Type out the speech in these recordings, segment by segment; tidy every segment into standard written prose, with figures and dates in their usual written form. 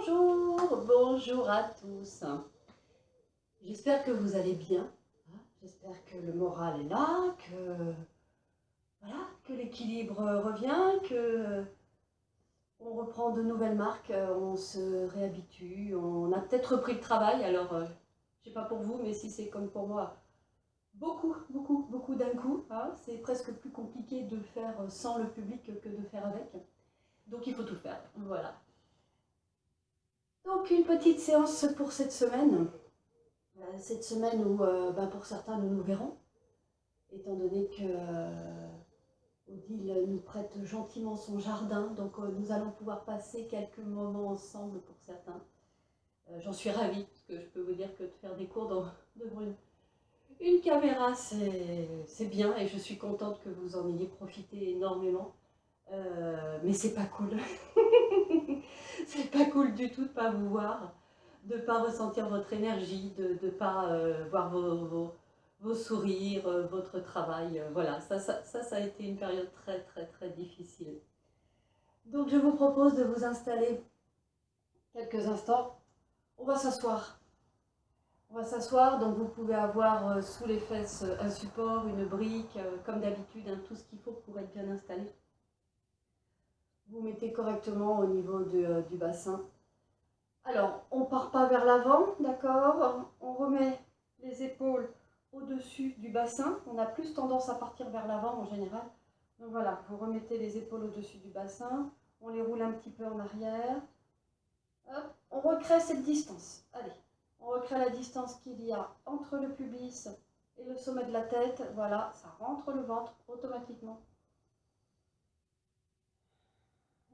Bonjour, bonjour à tous. J'espère que vous allez bien. J'espère que le moral est là, voilà, que l'équilibre revient, que on reprend de nouvelles marques, on se réhabitue, on a peut-être repris le travail. Alors, je ne sais pas pour vous, mais si c'est comme pour moi, beaucoup d'un coup. C'est presque plus compliqué de faire sans le public que de faire avec. Donc, il faut tout faire. Voilà. Donc, une petite séance pour cette semaine. Cette semaine où, pour certains, nous nous verrons, étant donné que Odile nous prête gentiment son jardin, donc nous allons pouvoir passer quelques moments ensemble pour certains. J'en suis ravie, parce que je peux vous dire que de faire des cours devant une caméra, c'est bien, et je suis contente que vous en ayez profité énormément. Mais c'est pas cool. C'est pas cool du tout de pas vous voir, de pas ressentir votre énergie, de pas voir vos sourires, votre travail. Voilà, ça a été une période très difficile. Donc je vous propose de vous installer quelques instants. On va s'asseoir. On va s'asseoir, donc vous pouvez avoir sous les fesses un support, une brique, comme d'habitude, tout ce qu'il faut pour être bien installé. Vous mettez correctement au niveau du bassin. Alors, on ne part pas vers l'avant, d'accord? On remet les épaules au-dessus du bassin. On a plus tendance à partir vers l'avant en général. Donc voilà, vous remettez les épaules au-dessus du bassin. On les roule un petit peu en arrière. Hop, on recrée cette distance. Allez, on recrée la distance qu'il y a entre le pubis et le sommet de la tête. Voilà, ça rentre le ventre automatiquement.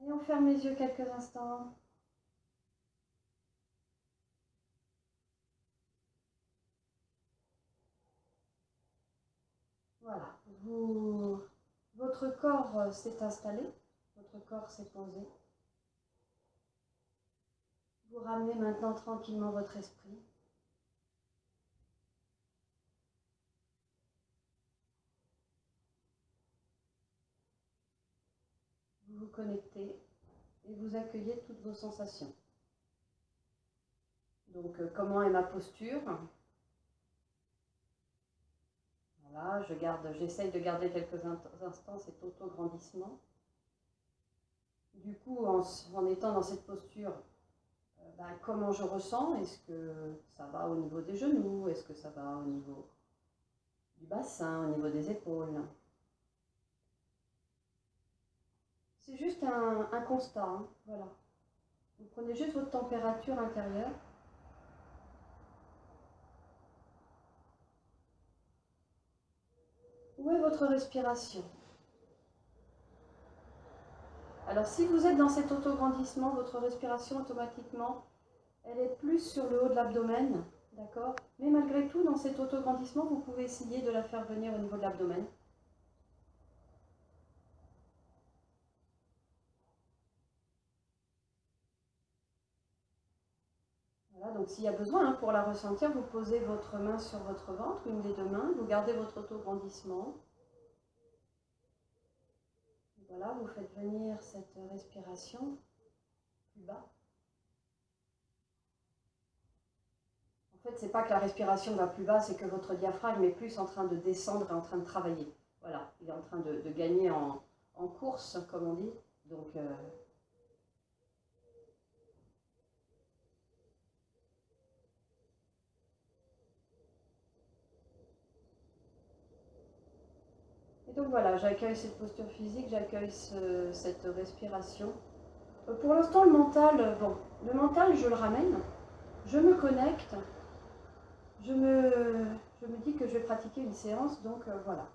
Et on ferme les yeux quelques instants. Voilà, votre corps s'est installé, votre corps s'est posé. Vous ramenez maintenant tranquillement votre esprit. Vous vous connectez et vous accueillez toutes vos sensations. Donc, comment est ma posture? Voilà, j'essaye de garder quelques instants cet auto-grandissement. Du coup, en étant dans cette posture, comment je ressens? Est-ce que ça va au niveau des genoux? Est-ce que ça va au niveau du bassin, au niveau des épaules? C'est juste un constat, hein, voilà. Vous prenez juste votre température intérieure. Où est votre respiration? Alors si vous êtes dans cet autograndissement, votre respiration automatiquement, elle est plus sur le haut de l'abdomen, d'accord? Mais malgré tout, dans cet autograndissement, vous pouvez essayer de la faire venir au niveau de l'abdomen. Voilà, donc s'il y a besoin, hein, pour la ressentir, vous posez votre main sur votre ventre, une des deux mains, vous gardez votre autograndissement. Voilà, vous faites venir cette respiration plus bas. En fait, c'est pas que la respiration va plus bas, c'est que votre diaphragme est plus en train de descendre et en train de travailler. Voilà, il est en train de gagner en course, comme on dit. Donc, et donc voilà, j'accueille cette posture physique, j'accueille cette respiration. Pour l'instant, le mental, je le ramène, je me connecte, je me dis que je vais pratiquer une séance, donc voilà.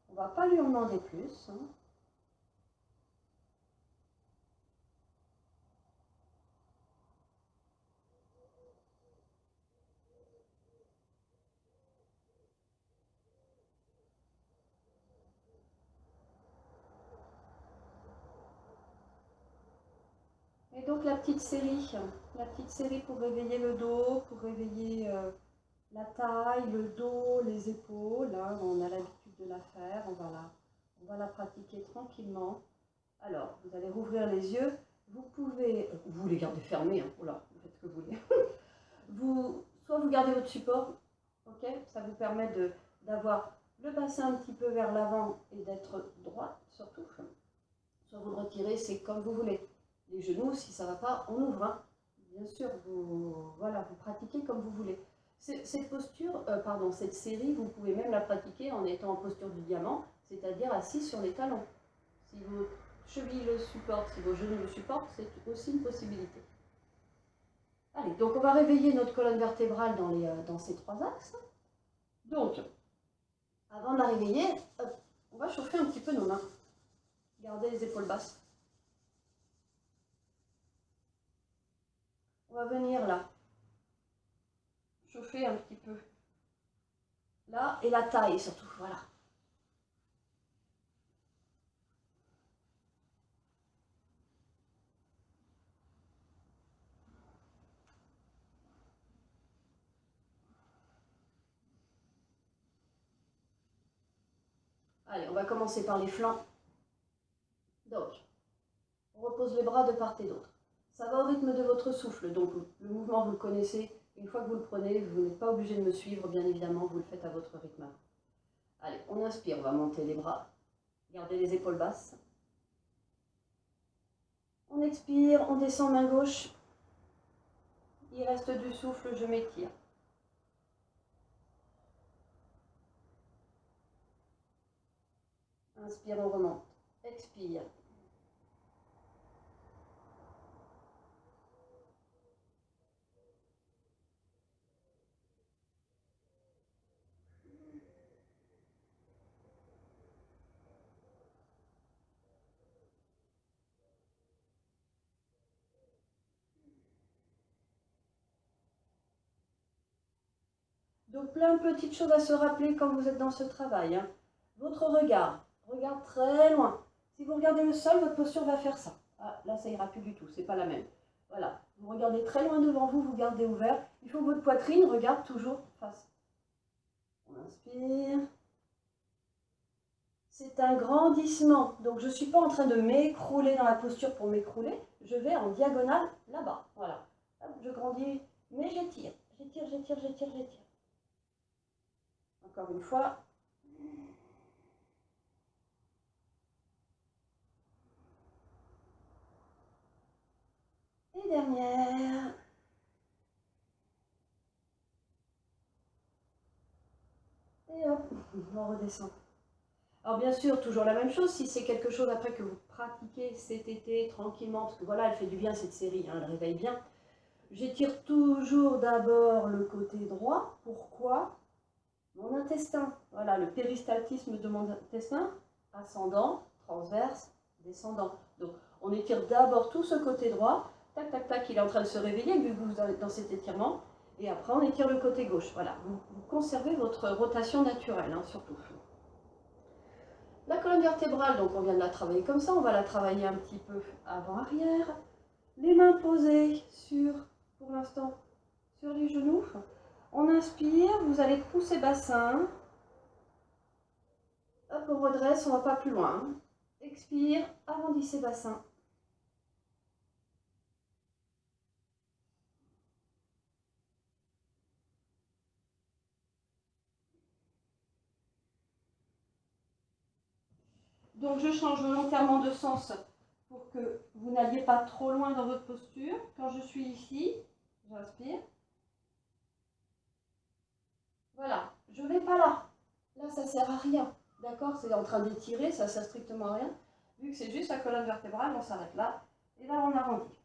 On ne va pas lui en demander plus, hein. Et donc la petite série pour réveiller le dos, pour réveiller la taille, le dos, les épaules, hein, on a l'habitude de la faire, on va la pratiquer tranquillement. Alors, vous allez rouvrir les yeux. vous pouvez, vous les gardez fermés, hein. Voilà, vous faites ce que vous voulez. Soit vous gardez votre support, ok, ça vous permet d'avoir le bassin un petit peu vers l'avant et d'être droit surtout. Soit vous le retirez, c'est comme vous voulez. Les genoux, si ça ne va pas, on ouvre, hein. Bien sûr, voilà, vous pratiquez comme vous voulez. Cette posture, cette série, vous pouvez même la pratiquer en étant en posture du diamant, c'est-à-dire assis sur les talons. Si vos chevilles le supportent, si vos genoux le supportent, c'est aussi une possibilité. Allez, donc on va réveiller notre colonne vertébrale dans ces trois axes. Donc, avant de la réveiller, on va chauffer un petit peu nos mains. Gardez les épaules basses. On va venir là, chauffer un petit peu. Là, et la taille surtout, voilà. Allez, on va commencer par les flancs. Donc, on repose les bras de part et d'autre. Ça va au rythme de votre souffle, donc le mouvement, vous le connaissez. Une fois que vous le prenez, vous n'êtes pas obligé de me suivre, bien évidemment, vous le faites à votre rythme. Allez, on inspire, on va monter les bras. Gardez les épaules basses. On expire, on descend main gauche. Il reste du souffle, je m'étire. Inspire, on remonte. Expire. Donc plein de petites choses à se rappeler quand vous êtes dans ce travail, hein. Votre regard, regarde très loin. Si vous regardez le sol, votre posture va faire ça. Ah, là, ça ira plus du tout, c'est pas la même. Voilà, vous regardez très loin devant vous, vous gardez ouvert. Il faut que votre poitrine regarde toujours face. On inspire. C'est un grandissement. Donc je ne suis pas en train de m'écrouler dans la posture pour m'écrouler. Je vais en diagonale là-bas. Voilà. Je grandis, mais j'étire. J'étire, j'étire, j'étire, j'étire. Encore une fois. Et dernière. Et hop, on redescend. Alors bien sûr, toujours la même chose, si c'est quelque chose après que vous pratiquez cet été tranquillement, parce que voilà, elle fait du bien cette série, hein, elle réveille bien. J'étire toujours d'abord le côté droit. Pourquoi? Mon intestin, voilà, le péristaltisme de mon intestin, ascendant, transverse, descendant. Donc on étire d'abord tout ce côté droit, tac, tac, tac, il est en train de se réveiller, vu que vous êtes dans cet étirement, et après on étire le côté gauche. Voilà, vous conservez votre rotation naturelle, hein, surtout. La colonne vertébrale, donc on vient de la travailler comme ça, on va la travailler un petit peu avant-arrière. Les mains posées pour l'instant, sur les genoux. On inspire, vous allez pousser bassin. Hop, on redresse, on ne va pas plus loin. Expire, arrondissez bassin. Donc je change volontairement de sens pour que vous n'alliez pas trop loin dans votre posture. Quand je suis ici, j'inspire. Voilà, je ne vais pas là. Là, ça ne sert à rien. D'accord? C'est en train d'étirer, ça ne sert strictement à rien. Vu que c'est juste la colonne vertébrale, on s'arrête là. Et là, on arrondit.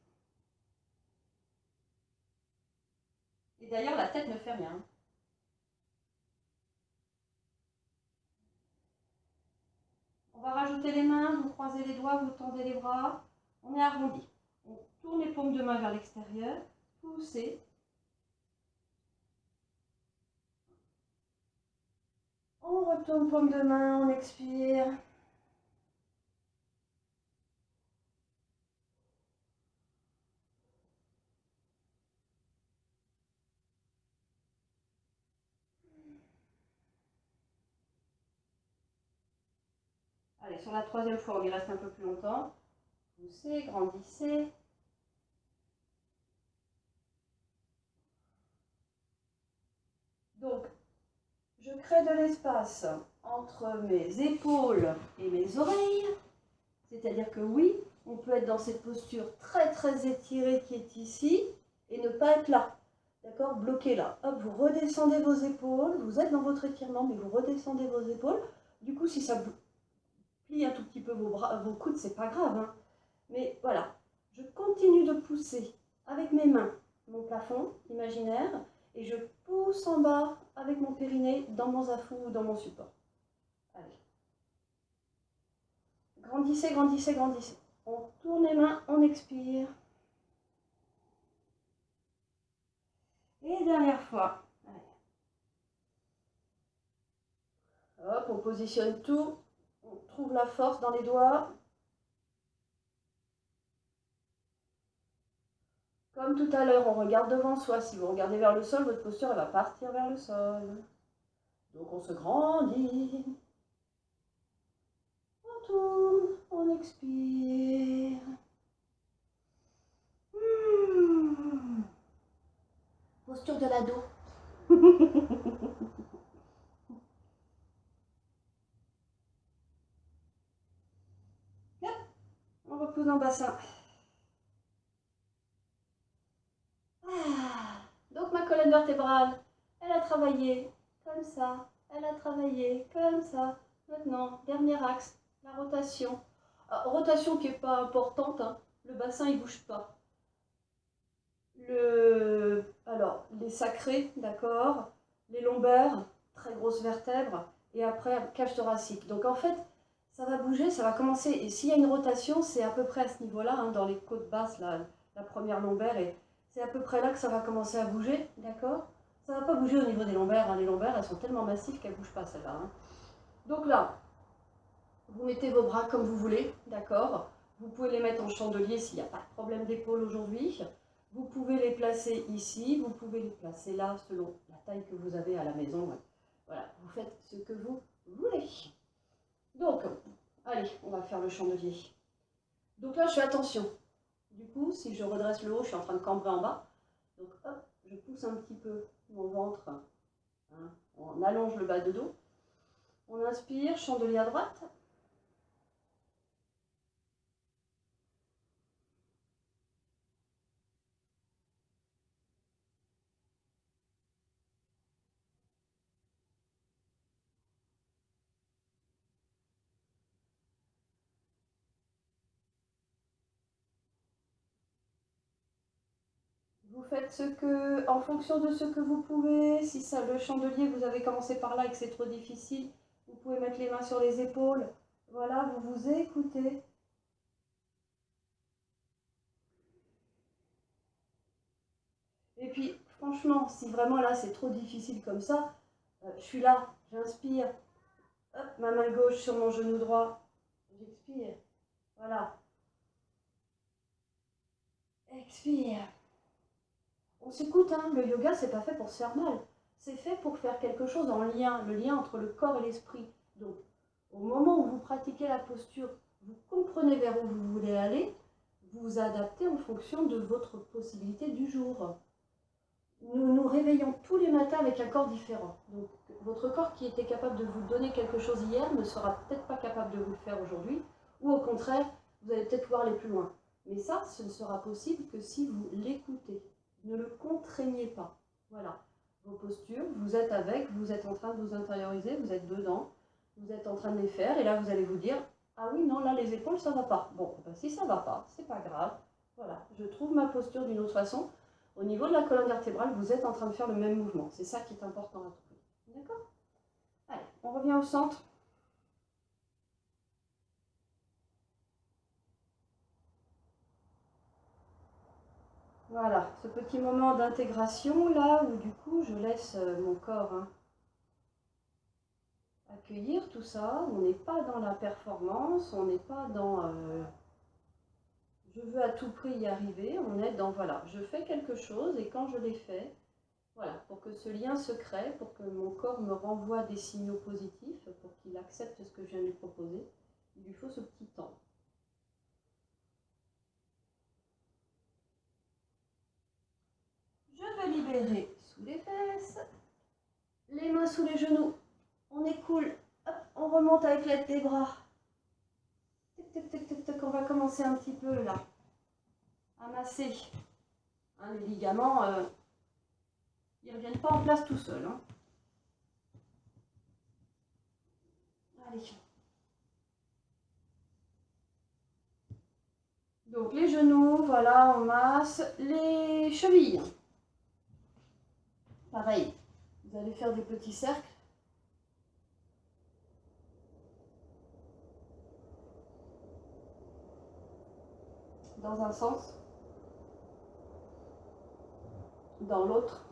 Et d'ailleurs, la tête ne fait rien. On va rajouter les mains, vous croisez les doigts, vous tendez les bras. On est arrondi. On tourne les paumes de main vers l'extérieur. Poussez. On retourne paume de main, on expire. Allez, sur la troisième fois, on y reste un peu plus longtemps. Poussez, grandissez. Donc, je crée de l'espace entre mes épaules et mes oreilles. C'est-à-dire que oui, on peut être dans cette posture très très étirée qui est ici et ne pas être là. D'accord? Bloqué là. Hop, vous redescendez vos épaules. Vous êtes dans votre étirement, mais vous redescendez vos épaules. Du coup, si ça plie un tout petit peu vos bras, vos coudes, c'est pas grave. Hein. Mais voilà, je continue de pousser avec mes mains mon plafond imaginaire et je pousse en bas avec mon périnée dans mon zafou ou dans mon support. Allez. Grandissez, grandissez, grandissez. On tourne les mains, on expire. Et dernière fois. Allez. Hop, on positionne tout. On trouve la force dans les doigts. Comme tout à l'heure, on regarde devant soi. Si vous regardez vers le sol, votre posture elle va partir vers le sol. Donc on se grandit. On tourne, on expire. Posture de l'ado. On repose dans le bassin. Donc ma colonne vertébrale, elle a travaillé comme ça. Elle a travaillé comme ça. Maintenant, dernier axe, la rotation. Alors, rotation qui n'est pas importante, hein. Le bassin il ne bouge pas. Alors, les sacrés, d'accord, les lombaires, très grosses vertèbres, et après, cage thoracique. Donc en fait, ça va bouger, ça va commencer, et s'il y a une rotation, c'est à peu près à ce niveau-là, hein, dans les côtes basses, la première lombaire, et c'est à peu près là que ça va commencer à bouger, d'accord? Ça ne va pas bouger au niveau des lombaires, hein. Les lombaires, elles sont tellement massives qu'elles ne bougent pas, celles-là. Hein. Donc là, vous mettez vos bras comme vous voulez, d'accord? Vous pouvez les mettre en chandelier s'il n'y a pas de problème d'épaule aujourd'hui. Vous pouvez les placer ici, vous pouvez les placer là selon la taille que vous avez à la maison. Voilà, vous faites ce que vous voulez. Donc, allez, on va faire le chandelier. Donc là, je fais attention. Du coup, si je redresse le haut, je suis en train de cambrer en bas. Donc hop, je pousse un petit peu mon ventre. Hein, on allonge le bas de dos. On inspire, chandelier à droite. Vous faites ce que, en fonction de ce que vous pouvez. Si ça, le chandelier, vous avez commencé par là et que c'est trop difficile, vous pouvez mettre les mains sur les épaules. Voilà, vous vous écoutez. Et puis, franchement, si vraiment là c'est trop difficile comme ça, je suis là, j'inspire. Hop, ma main gauche sur mon genou droit. J'expire. Voilà. Expire. On s'écoute, hein. Le yoga, c'est pas fait pour se faire mal. C'est fait pour faire quelque chose en lien, le lien entre le corps et l'esprit. Donc, au moment où vous pratiquez la posture, vous comprenez vers où vous voulez aller, vous vous adaptez en fonction de votre possibilité du jour. Nous nous réveillons tous les matins avec un corps différent. Donc, votre corps qui était capable de vous donner quelque chose hier ne sera peut-être pas capable de vous le faire aujourd'hui, ou au contraire, vous allez peut-être pouvoir aller plus loin. Mais ça, ce ne sera possible que si vous l'écoutez. Ne le contraignez pas. Voilà. Vos postures, vous êtes avec, vous êtes en train de vous intérioriser, vous êtes dedans, vous êtes en train de les faire, et là vous allez vous dire, ah oui, non, là les épaules, ça ne va pas. Bon, ben, si ça ne va pas, c'est pas grave. Voilà, je trouve ma posture d'une autre façon. Au niveau de la colonne vertébrale, vous êtes en train de faire le même mouvement. C'est ça qui est important à trouver. D'accord? Allez, on revient au centre. Voilà, ce petit moment d'intégration là où du coup je laisse mon corps accueillir tout ça. On n'est pas dans la performance, on n'est pas dans je veux à tout prix y arriver. On est dans voilà, je fais quelque chose et quand je l'ai fait, voilà, pour que ce lien se crée, pour que mon corps me renvoie des signaux positifs, pour qu'il accepte ce que je viens de lui proposer, il lui faut ce petit temps. peut libérer sous les fesses. Les mains sous les genoux. On écoule. Hop, on remonte avec l'aide des bras. Tic, tic, tic, tic, tic. On va commencer un petit peu là. À masser. Hein, les ligaments, ils ne reviennent pas en place tout seuls. Hein. Allez. Donc les genoux, voilà, on masse. Les chevilles. Pareil, vous allez faire des petits cercles. Dans un sens. Dans l'autre.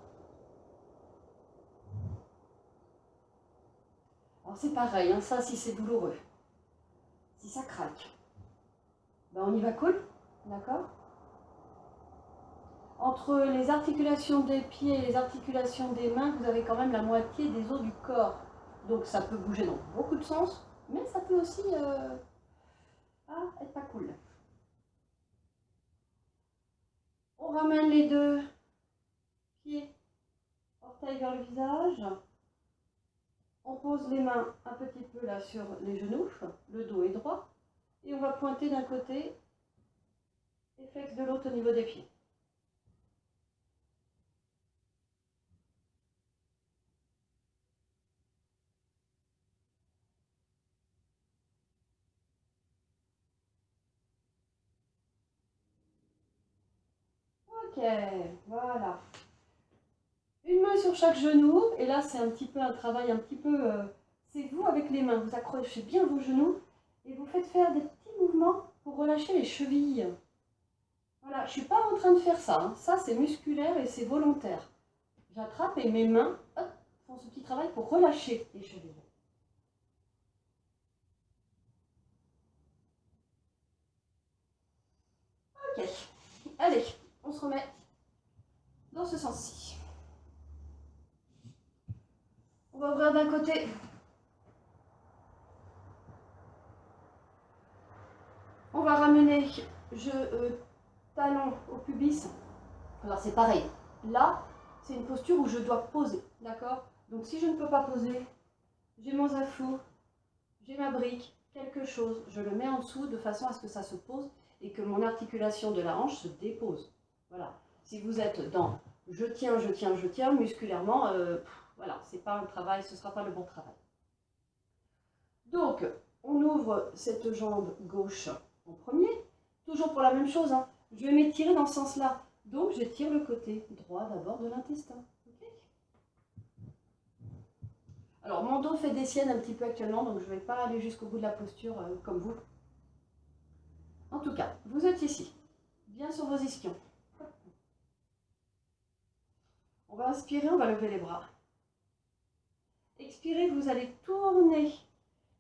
Alors c'est pareil, hein, ça si c'est douloureux. Si ça craque. Ben, on y va cool, d'accord? Entre les articulations des pieds et les articulations des mains, vous avez quand même la moitié des os du corps. Donc ça peut bouger dans beaucoup de sens, mais ça peut aussi être pas cool. On ramène les deux pieds, orteils vers le visage. On pose les mains un petit peu là sur les genoux, le dos est droit. Et on va pointer d'un côté et flex de l'autre au niveau des pieds. Ok, voilà. Une main sur chaque genou, et là c'est un petit peu un travail un petit peu... c'est vous avec les mains, vous accrochez bien vos genoux, et vous faites faire des petits mouvements pour relâcher les chevilles. Voilà, je ne suis pas en train de faire ça, hein. Ça c'est musculaire et c'est volontaire. J'attrape et mes mains hop, font ce petit travail pour relâcher les chevilles. Ok, allez, on se remet dans ce sens-ci. On va ouvrir d'un côté. On va ramener talon au pubis. Alors c'est pareil. Là, c'est une posture où je dois poser. D'accord? Donc si je ne peux pas poser, j'ai mon zafou, j'ai ma brique, quelque chose. Je le mets en dessous de façon à ce que ça se pose et que mon articulation de la hanche se dépose. Voilà. Si vous êtes dans je tiens, musculairement, voilà, c'est pas un travail, ce ne sera pas le bon travail. Donc, on ouvre cette jambe gauche en premier, toujours pour la même chose, hein. Je vais m'étirer dans ce sens-là. Donc, j'étire le côté droit d'abord de l'intestin. Okay. Alors, mon dos fait des siennes un petit peu actuellement, donc je ne vais pas aller jusqu'au bout de la posture comme vous. En tout cas, vous êtes ici, bien sur vos ischions. On va inspirer, on va lever les bras. Expirez, vous allez tourner.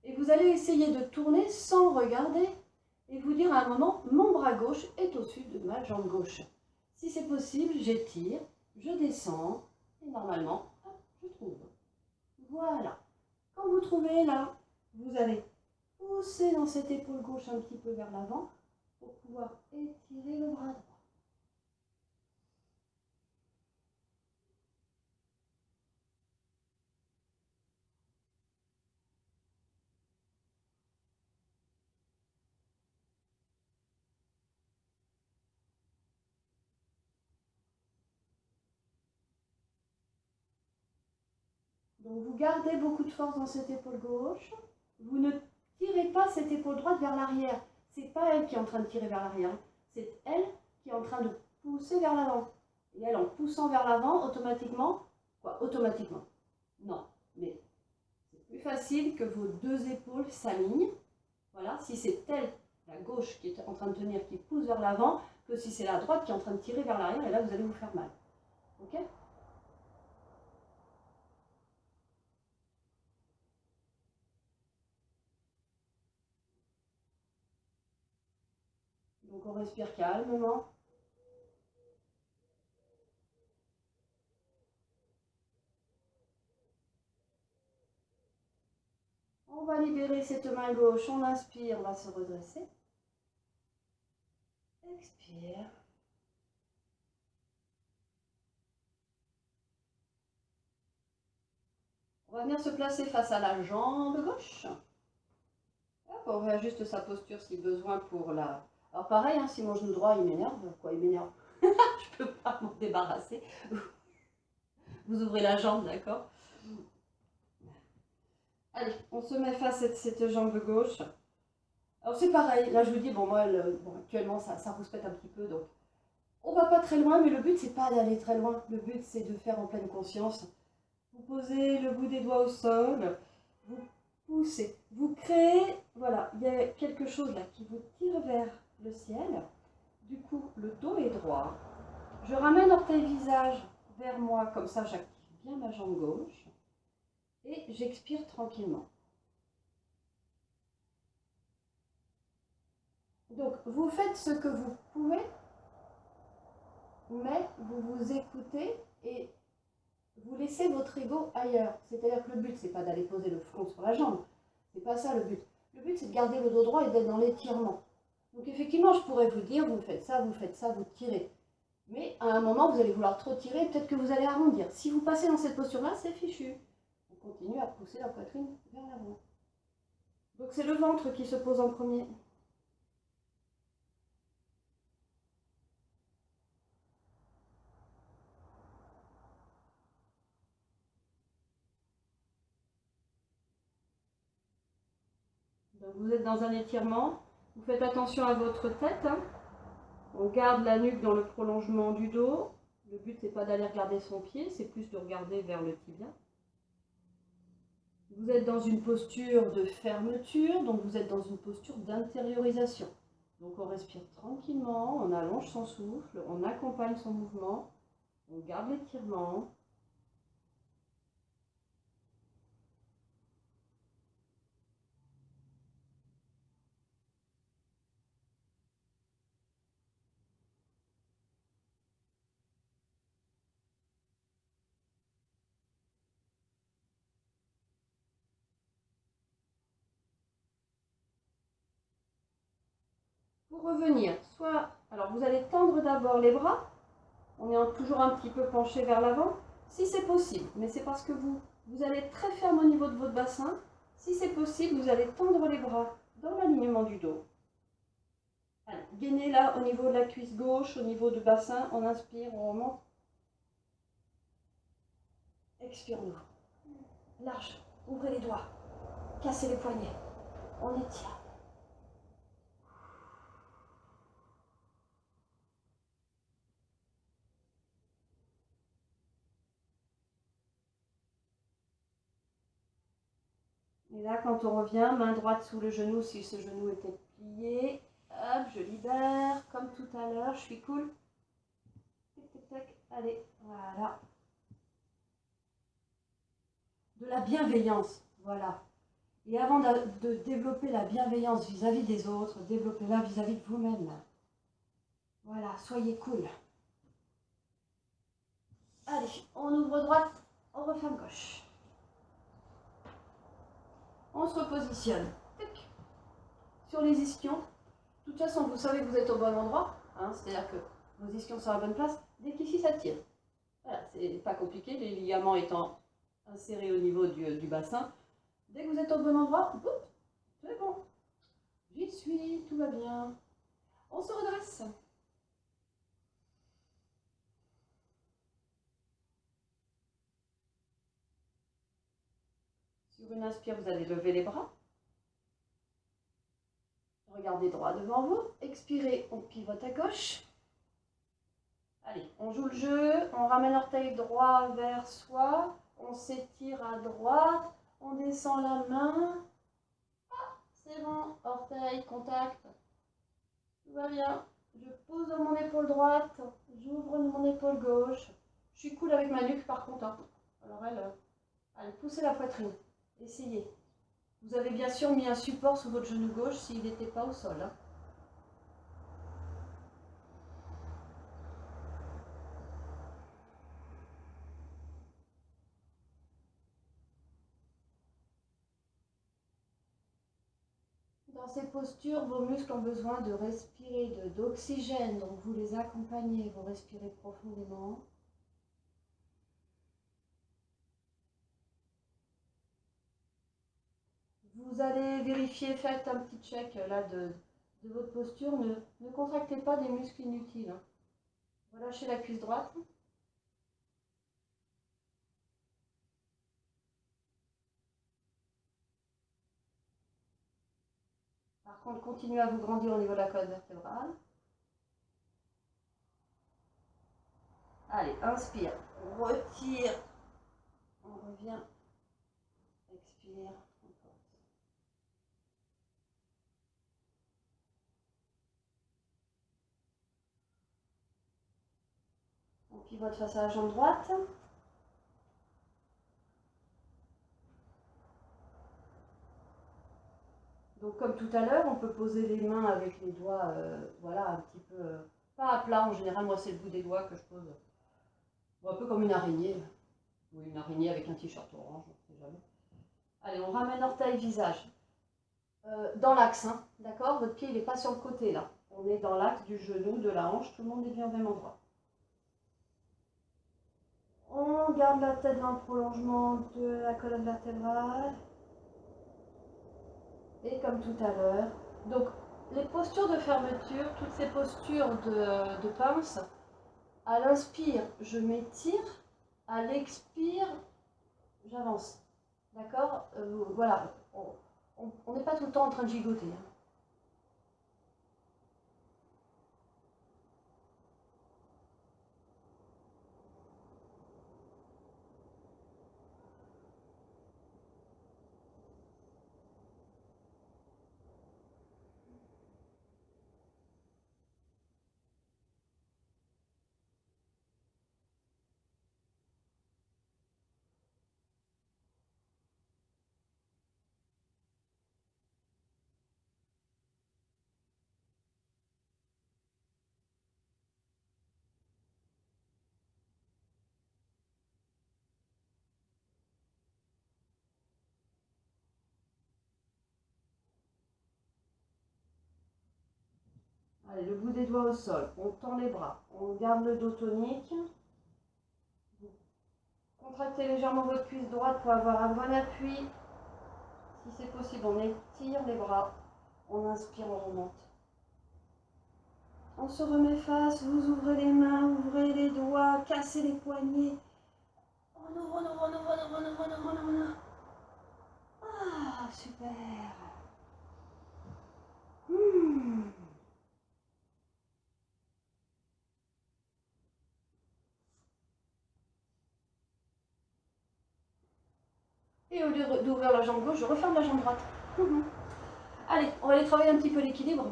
Et vous allez essayer de tourner sans regarder et vous dire à un moment, mon bras gauche est au-dessus de ma jambe gauche. Si c'est possible, j'étire, je descends et normalement, hop, je trouve. Voilà. Quand vous trouvez là, vous allez pousser dans cette épaule gauche un petit peu vers l'avant pour pouvoir étirer le bras droit. Donc vous gardez beaucoup de force dans cette épaule gauche. Vous ne tirez pas cette épaule droite vers l'arrière. C'est pas elle qui est en train de tirer vers l'arrière. C'est elle qui est en train de pousser vers l'avant. Et elle, en poussant vers l'avant, automatiquement, quoi, automatiquement, non, mais c'est plus facile que vos deux épaules s'alignent. Voilà, si c'est elle, la gauche, qui est en train de tenir, qui pousse vers l'avant, que si c'est la droite qui est en train de tirer vers l'arrière, et là, vous allez vous faire mal. Ok ? Donc on respire calmement. On va libérer cette main gauche, on inspire, on va se redresser. Expire. On va venir se placer face à la jambe gauche. Hop, on réajuste sa posture si besoin pour la... Alors pareil, hein, si mon genou droit il m'énerve, quoi il m'énerve, je peux pas m'en débarrasser. Vous ouvrez la jambe, d'accord? Allez, on se met face à cette jambe gauche. Alors c'est pareil, là je vous dis, bon moi bon, actuellement ça rouspète un petit peu, donc on va pas très loin, mais le but c'est pas d'aller très loin, le but c'est de faire en pleine conscience. Vous posez le bout des doigts au sol, vous poussez, vous créez, voilà, il y a quelque chose là qui vous tire vers le ciel. Du coup, le dos est droit. Je ramène orteil visage vers moi, comme ça j'active bien ma jambe gauche. Et j'expire tranquillement. Donc, vous faites ce que vous pouvez, mais vous vous écoutez et vous laissez votre ego ailleurs. C'est-à-dire que le but, c'est pas d'aller poser le front sur la jambe. C'est pas ça le but. Le but, c'est de garder le dos droit et d'être dans l'étirement. Donc, effectivement, je pourrais vous dire, vous faites ça, vous tirez. Mais à un moment, vous allez vouloir trop tirer, peut-être que vous allez arrondir. Si vous passez dans cette posture-là, c'est fichu. On continue à pousser la poitrine vers l'avant. Donc, c'est le ventre qui se pose en premier. Donc vous êtes dans un étirement, vous faites attention à votre tête, hein. On garde la nuque dans le prolongement du dos. Le but c'est pas d'aller regarder son pied, c'est plus de regarder vers le tibia. Vous êtes dans une posture de fermeture, donc vous êtes dans une posture d'intériorisation. Donc on respire tranquillement, on allonge son souffle, on accompagne son mouvement, on garde l'étirement. Pour revenir, soit, alors vous allez tendre d'abord les bras, on est toujours un petit peu penché vers l'avant, si c'est possible, mais c'est parce que vous allez être très ferme au niveau de votre bassin. Si c'est possible, vous allez tendre les bras dans l'alignement du dos. Allez, gainez là au niveau de la cuisse gauche, au niveau du bassin, on inspire, on remonte. Expire-nous. Large, ouvrez les doigts, cassez les poignets, on étire. Et là, quand on revient, main droite sous le genou, si ce genou était plié, hop, je libère, comme tout à l'heure, je suis cool. Tac, tac, tac, allez, voilà. De la bienveillance, voilà. Et avant de développer la bienveillance vis-à-vis des autres, développez-la vis-à-vis de vous-même. Voilà, soyez cool. Allez, on ouvre droite, on referme gauche. On se repositionne. Tac. Sur les ischions. De toute façon, vous savez que vous êtes au bon endroit. Hein, c'est-à-dire que vos ischions sont à la bonne place. Dès qu'ici, ça tire. Voilà, c'est pas compliqué. Les ligaments étant insérés au niveau du bassin. Dès que vous êtes au bon endroit, c'est bon. J'y suis, tout va bien. On se redresse. Sur une inspire, vous allez lever les bras. Regardez droit devant vous. Expirez, on pivote à gauche. Allez, on joue le jeu. On ramène l'orteil droit vers soi. On s'étire à droite. On descend la main. Ah, c'est bon. Orteil, contact. Tout va bien. Je pose mon épaule droite. J'ouvre mon épaule gauche. Je suis cool avec ma nuque par contre. Hein. Alors elle poussez la poitrine. Essayez. Vous avez bien sûr mis un support sous votre genou gauche s'il n'était pas au sol. Hein. Dans ces postures, vos muscles ont besoin de respirer d'oxygène, donc vous les accompagnez, vous respirez profondément. Vous allez vérifier, faites un petit check là de votre posture. Ne contractez pas des muscles inutiles, hein. Relâchez la cuisse droite. Par contre, continuez à vous grandir au niveau de la colonne vertébrale. Allez, inspire, on retire, on revient, expire, on porte. On pivote face à la jambe droite. Donc comme tout à l'heure, on peut poser les mains avec les doigts, voilà, un petit peu, pas à plat en général, moi c'est le bout des doigts que je pose, un peu comme une araignée, ou une araignée avec un t-shirt orange, on ne sait jamais. Allez, on ramène orteil, visage, dans l'axe, hein, d'accord? Votre pied il n'est pas sur le côté là, on est dans l'axe du genou, de la hanche, tout le monde est bien au même endroit. On garde la tête dans le prolongement de la colonne vertébrale. Et comme tout à l'heure, donc les postures de fermeture, toutes ces postures de pince, à l'inspire, je m'étire, à l'expire, j'avance. D'accord? Voilà, on n'est pas tout le temps en train de gigoter, hein. Allez, le bout des doigts au sol, on tend les bras, on garde le dos tonique. Contractez légèrement votre cuisse droite pour avoir un bon appui. Si c'est possible, on étire les bras, on inspire, on remonte. On se remet face, vous ouvrez les mains, ouvrez les doigts, cassez les poignets. On ouvre, on ouvre, on ouvre, on ouvre, on ouvre, on ouvre, on ouvre. Ah, super. Et au lieu d'ouvrir la jambe gauche, je referme la jambe droite. Allez, on va aller travailler un petit peu l'équilibre.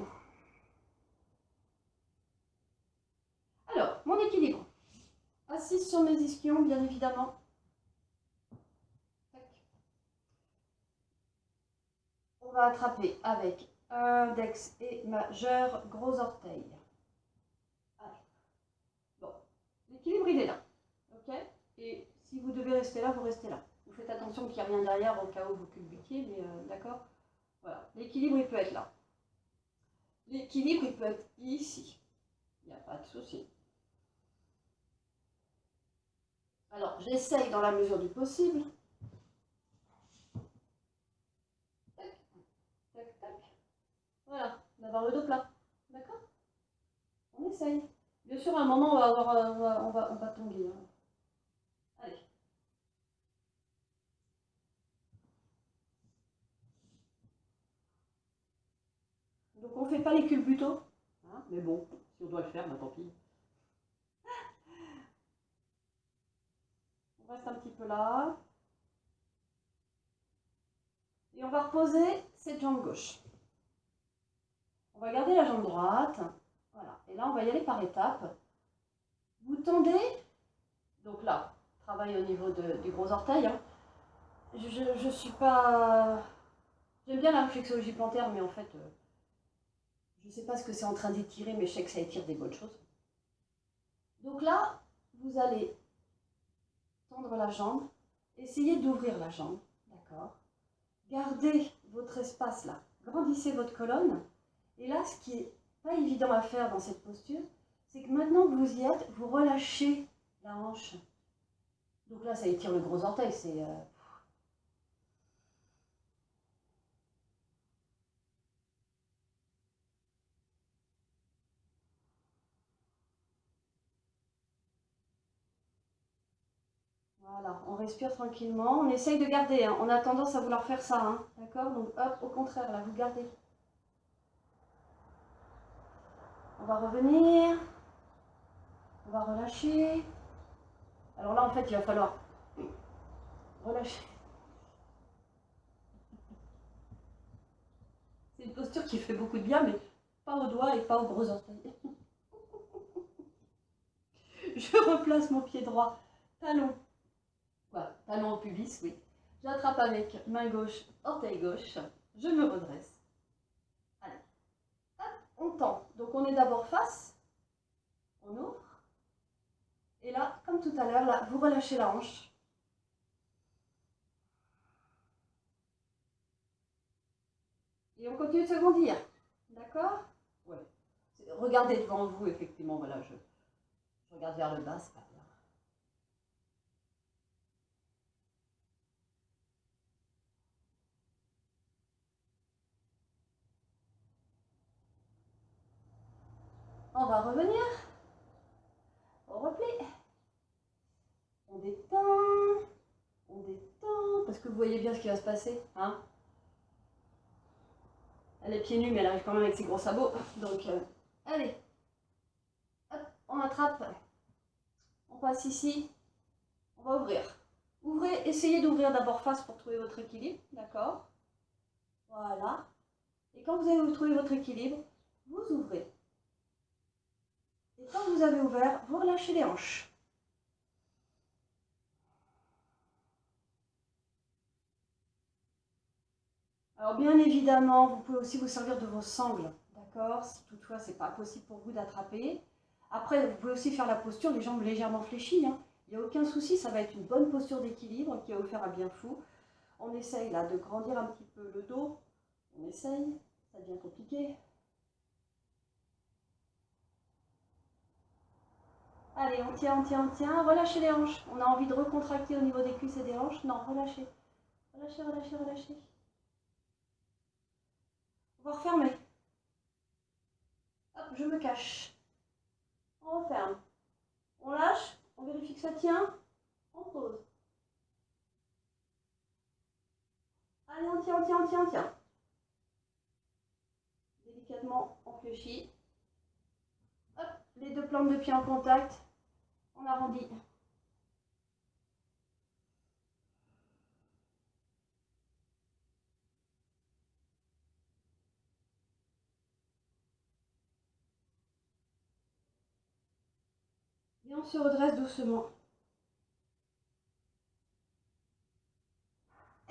Alors, mon équilibre. Assise sur mes ischions, bien évidemment. On va attraper avec index et majeur, gros orteil. Allez. Bon, l'équilibre il est là. Ok? Et si vous devez rester là, vous restez là. Vous faites attention qu'il n'y ait rien derrière au cas où vous culbutiez, mais d'accord? Voilà, l'équilibre il peut être là. L'équilibre il peut être ici. Il n'y a pas de souci. Alors, j'essaye dans la mesure du possible. Tac, tac, tac. Voilà, d'avoir le dos plat. D'accord? On essaye. Bien sûr, à un moment, on va tomber, hein. Allez. Donc, on ne fait pas les culbutos. Hein, mais bon, si on doit le faire, bah, tant pis. On reste un petit peu là. Et on va reposer cette jambe gauche. On va garder la jambe droite. Voilà. Et là, on va y aller par étapes. Vous tendez. Donc là, travail au niveau du gros orteil, hein. Je suis pas... J'aime bien la réflexologie plantaire, mais en fait, je ne sais pas ce que c'est en train d'étirer, mais je sais que ça étire des bonnes choses. Donc là, vous allez tendre la jambe, essayez d'ouvrir la jambe, d'accord? Gardez votre espace là, grandissez votre colonne. Et là, ce qui n'est pas évident à faire dans cette posture, c'est que maintenant que vous y êtes, vous relâchez la hanche. Donc là, ça étire le gros orteil, c'est... Voilà, on respire tranquillement. On essaye de garder, hein. On a tendance à vouloir faire ça, hein. D'accord? Donc hop, au contraire, là, vous gardez. On va revenir. On va relâcher. Alors là, en fait, il va falloir relâcher. C'est une posture qui fait beaucoup de bien, mais pas aux doigts et pas aux gros orteils. Je replace mon pied droit, talon. Voilà, talon au pubis, oui. J'attrape avec main gauche, orteil gauche. Je me redresse. Allez. Hop, on tend. Donc on est d'abord face. On ouvre. Et là, comme tout à l'heure, là, vous relâchez la hanche. Et on continue de se grandir. D'accord? Ouais. Regardez devant vous, effectivement. Voilà, je regarde vers le bas, c'est pas bien. On va revenir au repli. On détend, parce que vous voyez bien ce qui va se passer. Hein, elle est pieds nus, mais elle arrive quand même avec ses gros sabots. Donc, allez, hop, on attrape. On passe ici. On va ouvrir. Ouvrez, essayez d'ouvrir d'abord face pour trouver votre équilibre. D'accord? Voilà. Et quand vous avez trouvé votre équilibre, vous ouvrez. Et quand vous avez ouvert, vous relâchez les hanches. Alors bien évidemment, vous pouvez aussi vous servir de vos sangles, d'accord? Si toutefois ce n'est pas possible pour vous d'attraper. Après, vous pouvez aussi faire la posture, les jambes légèrement fléchies, hein. Il n'y a aucun souci, ça va être une bonne posture d'équilibre qui va vous faire un bien fou. On essaye là de grandir un petit peu le dos. On essaye, ça devient compliqué. Allez, on tient, on tient, on tient. Relâchez les hanches. On a envie de recontracter au niveau des cuisses et des hanches. Non, relâchez. Relâchez, relâchez, relâchez. On va refermer. Hop, je me cache. On referme. On lâche. On vérifie que ça tient. On pose. Allez, on tient, on tient, on tient, on tient. Délicatement, on fléchit. Hop, les deux plantes de pied en contact. On arrondit. Et on se redresse doucement.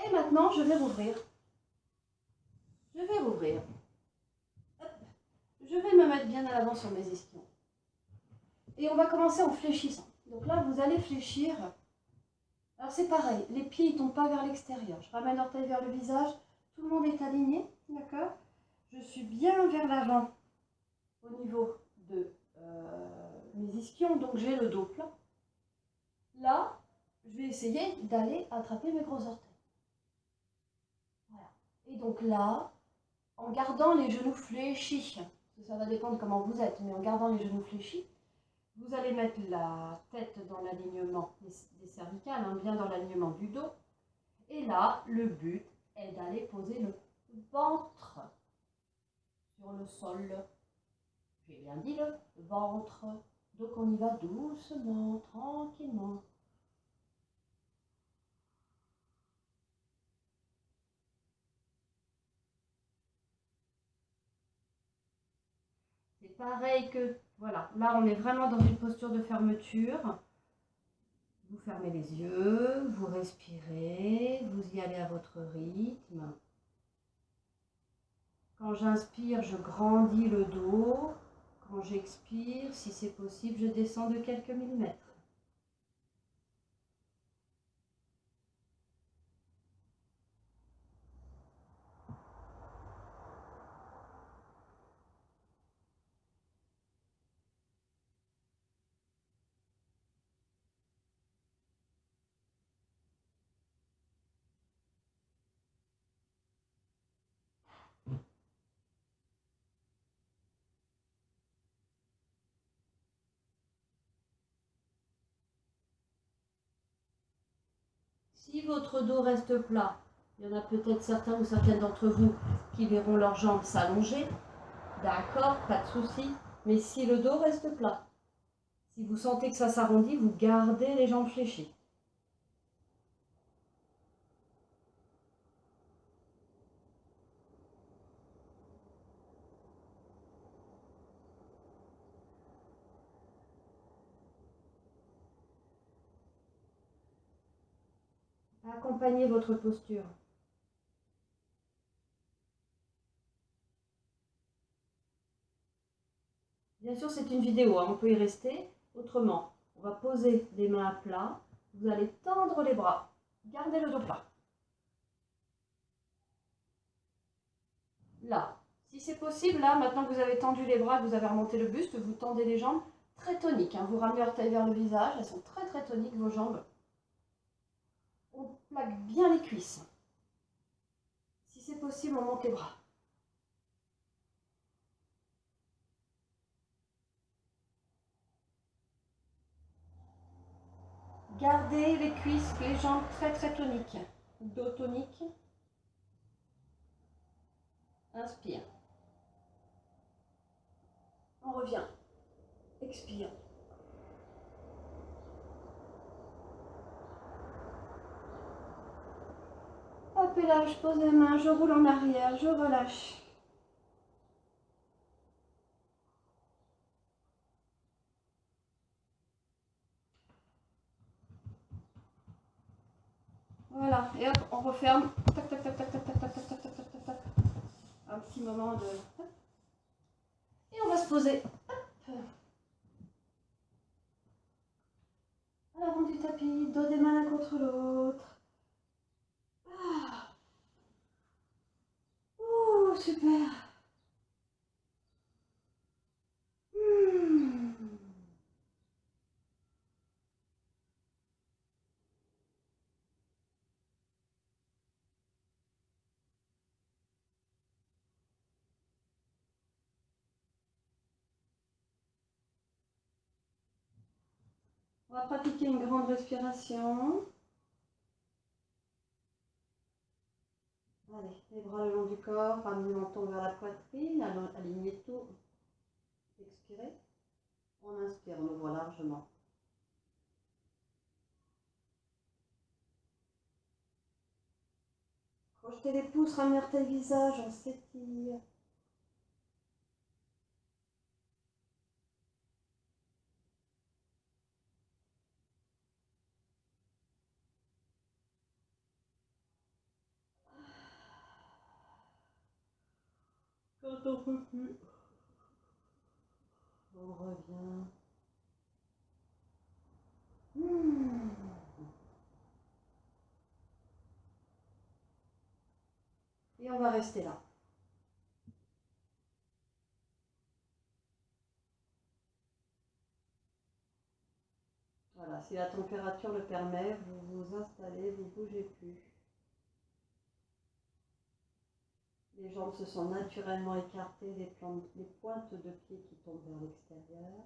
Et maintenant, je vais rouvrir. Je vais rouvrir. Hop. Je vais me mettre bien à l'avant sur mes ischions. Et on va commencer en fléchissant. Donc là, vous allez fléchir. Alors c'est pareil, les pieds ne tombent pas vers l'extérieur. Je ramène l'orteil vers le visage. Tout le monde est aligné, d'accord? Je suis bien vers l'avant au niveau de mes ischions, donc j'ai le dos plat. Là, je vais essayer d'aller attraper mes gros orteils. Voilà. Et donc là, en gardant les genoux fléchis, ça va dépendre comment vous êtes, mais en gardant les genoux fléchis, vous allez mettre la tête dans l'alignement des cervicales, hein, bien dans l'alignement du dos. Et là, le but est d'aller poser le ventre sur le sol. J'ai bien dit le ventre. Donc on y va doucement, tranquillement. C'est pareil que, voilà, là on est vraiment dans une posture de fermeture. Vous fermez les yeux, vous respirez, vous y allez à votre rythme. Quand j'inspire, je grandis le dos. Quand j'expire, si c'est possible, je descends de quelques millimètres. Si votre dos reste plat, il y en a peut-être certains ou certaines d'entre vous qui verront leurs jambes s'allonger. D'accord, pas de souci. Mais si le dos reste plat, si vous sentez que ça s'arrondit, vous gardez les jambes fléchies. Accompagnez votre posture. Bien sûr, c'est une vidéo, hein, on peut y rester. Autrement, on va poser les mains à plat. Vous allez tendre les bras. Gardez le dos plat. Là, si c'est possible, là, maintenant que vous avez tendu les bras, que vous avez remonté le buste, vous tendez les jambes très toniques. Hein. Vous ramenez l'orteil vers le visage, elles sont très très toniques, vos jambes. On plaque bien les cuisses. Si c'est possible, on monte les bras. Gardez les cuisses, les jambes très très toniques. Dos tonique. Inspire. On revient. Expire. Hop, et là, je pose les mains, je roule en arrière, je relâche. Voilà, et hop, on referme. Tac, tac, tac, tac, tac, tac, tac, tac, tac, tac, tac, tac. Un petit moment de... Et on va se poser. Hop. À l'avant du tapis, dos des mains l'un contre l'autre. Ah. Ouh, super. On va pratiquer une grande respiration. Allez, les bras le long du corps, ramenez le menton vers la poitrine, alignez tout. Expirez. On inspire, on ouvre largement. Crochetez les pouces, ramenez le visage, on s'étire. Quand on peut plus, on revient. Et on va rester là. Voilà, si la température le permet, vous vous installez, vous ne bougez plus. Les jambes se sont naturellement écartées, les pointes de pied qui tombent vers l'extérieur.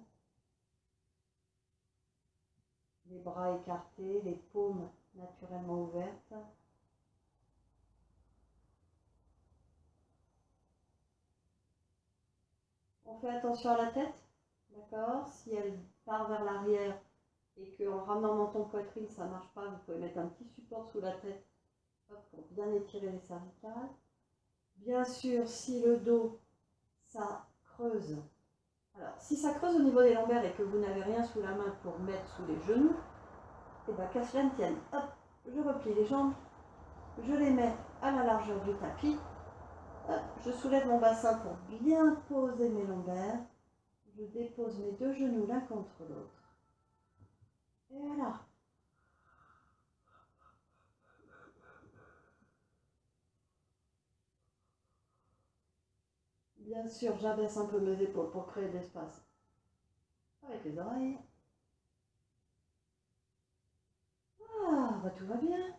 Les bras écartés, les paumes naturellement ouvertes. On fait attention à la tête, d'accord? Si elle part vers l'arrière et qu'en ramenant le menton poitrine, ça ne marche pas, vous pouvez mettre un petit support sous la tête pour bien étirer les cervicales. Bien sûr, si le dos, ça creuse. Alors, si ça creuse au niveau des lombaires et que vous n'avez rien sous la main pour mettre sous les genoux, et bien qu'à cela ne tienne, hop, je replie les jambes, je les mets à la largeur du tapis, hop, je soulève mon bassin pour bien poser mes lombaires, je dépose mes deux genoux l'un contre l'autre. Et voilà. Bien sûr, j'abaisse un peu mes épaules pour créer de l'espace avec les oreilles. Ah, bah tout va bien.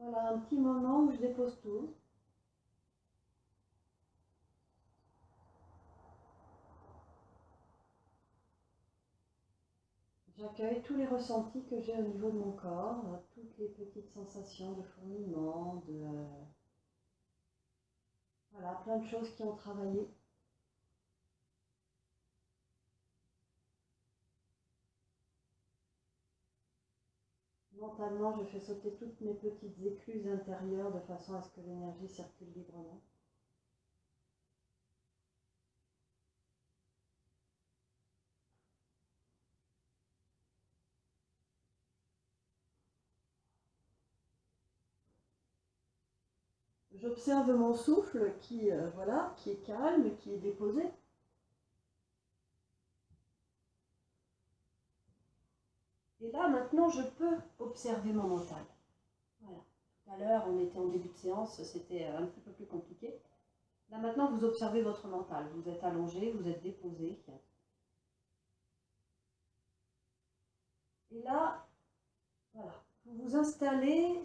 Voilà, un petit moment où je dépose tout. J'accueille tous les ressentis que j'ai au niveau de mon corps, toutes les petites sensations de fourmillement, voilà, plein de choses qui ont travaillé. Mentalement, je fais sauter toutes mes petites écluses intérieures de façon à ce que l'énergie circule librement. J'observe mon souffle voilà, qui est calme, qui est déposé. Et là, maintenant, je peux observer mon mental. Voilà. Tout à l'heure, on était en début de séance, c'était un petit peu plus compliqué. Là, maintenant, vous observez votre mental. Vous êtes allongé, vous êtes déposé. Et là, voilà, vous vous installez.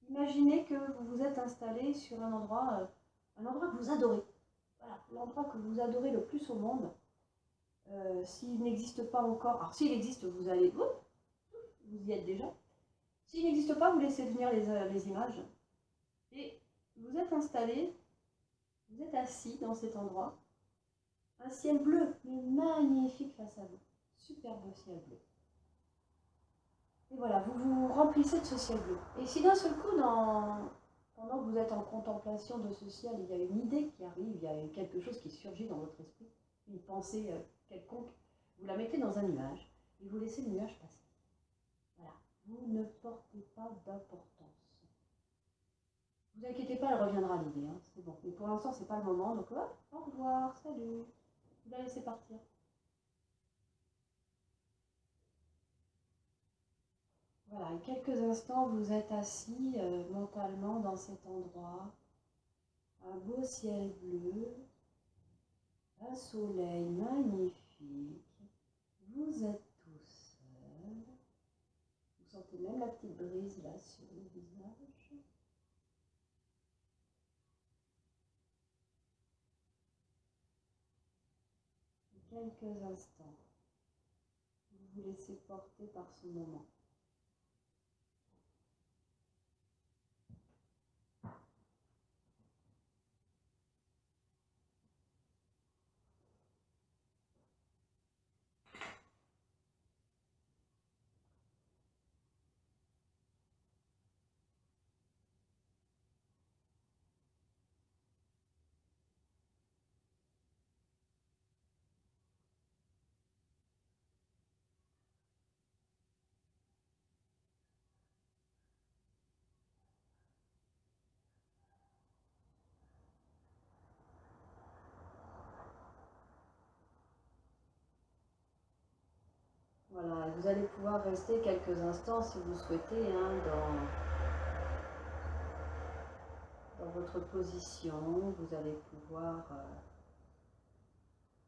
Imaginez que vous vous êtes installé sur un endroit que vous adorez. Voilà, l'endroit que vous adorez le plus au monde. S'il n'existe pas encore, alors s'il existe, vous allez, vous y êtes déjà. S'il n'existe pas, vous laissez venir les images. Et vous êtes installé, vous êtes assis dans cet endroit. Un ciel bleu, mais magnifique face à vous. Superbe ciel bleu. Et voilà, vous vous remplissez de ce ciel bleu. Et si d'un seul coup, pendant que vous êtes en contemplation de ce ciel, il y a une idée qui arrive, il y a quelque chose qui surgit dans votre esprit, une pensée quelconque, vous la mettez dans un nuage et vous laissez le nuage passer. Voilà, vous ne portez pas d'importance. Ne vous inquiétez pas, elle reviendra l'idée, hein, c'est bon. Mais pour l'instant, c'est pas le moment, donc hop, au revoir, salut. Vous la laissez partir. Voilà, et quelques instants, vous êtes assis mentalement dans cet endroit. Un beau ciel bleu, un soleil magnifique. Vous êtes tout seul. Vous sentez même la petite brise là sur le visage. Et quelques instants, vous vous laissez porter par ce moment. Voilà, vous allez pouvoir rester quelques instants si vous souhaitez hein, dans votre position. Vous allez pouvoir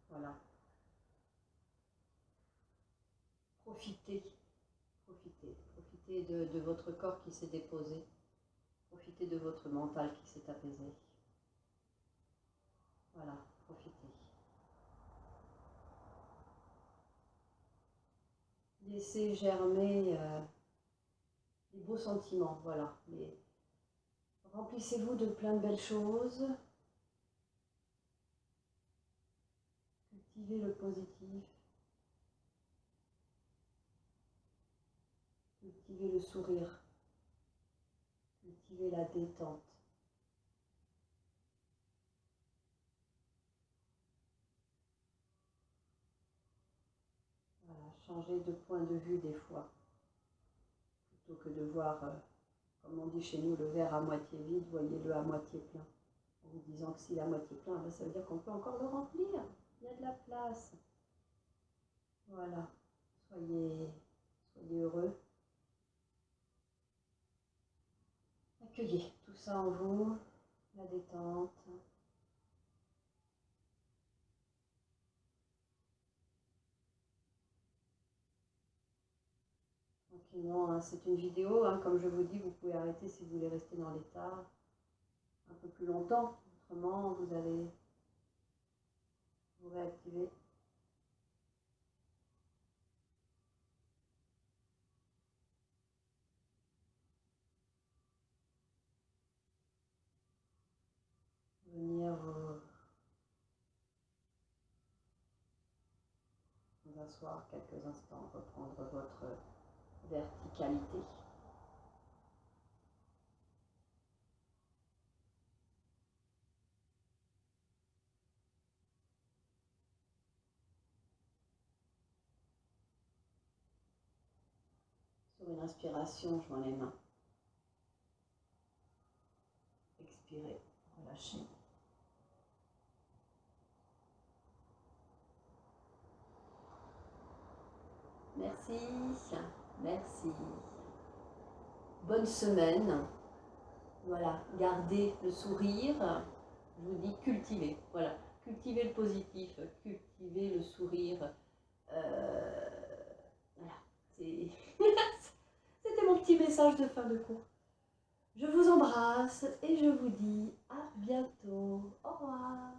voilà, profiter de votre corps qui s'est déposé, profiter de votre mental qui s'est apaisé. Voilà, profitez. Laissez germer les beaux sentiments, voilà. Remplissez-vous de plein de belles choses. Cultivez le positif. Cultivez le sourire. Cultivez la détente. Voilà, changez de point de vue des fois. Plutôt que de voir, comme on dit chez nous, le verre à moitié vide, voyez-le à moitié plein. En vous disant que s'il est à moitié plein, ben ça veut dire qu'on peut encore le remplir. Il y a de la place. Voilà. Soyez heureux. Accueillez tout ça en vous, la détente. tranquillement, hein. C'est une vidéo, hein, comme je vous dis, vous pouvez arrêter si vous voulez rester dans l'état un peu plus longtemps. Autrement, vous allez vous réactiver. Venir vous asseoir quelques instants, reprendre votre verticalité. Sur une inspiration, je joins les mains. Expirez, relâchez. Merci, merci. Bonne semaine. Voilà, gardez le sourire. Je vous dis cultivez. Voilà, cultivez le positif, cultivez le sourire. Voilà, c'était mon petit message de fin de cours. Je vous embrasse et je vous dis à bientôt. Au revoir.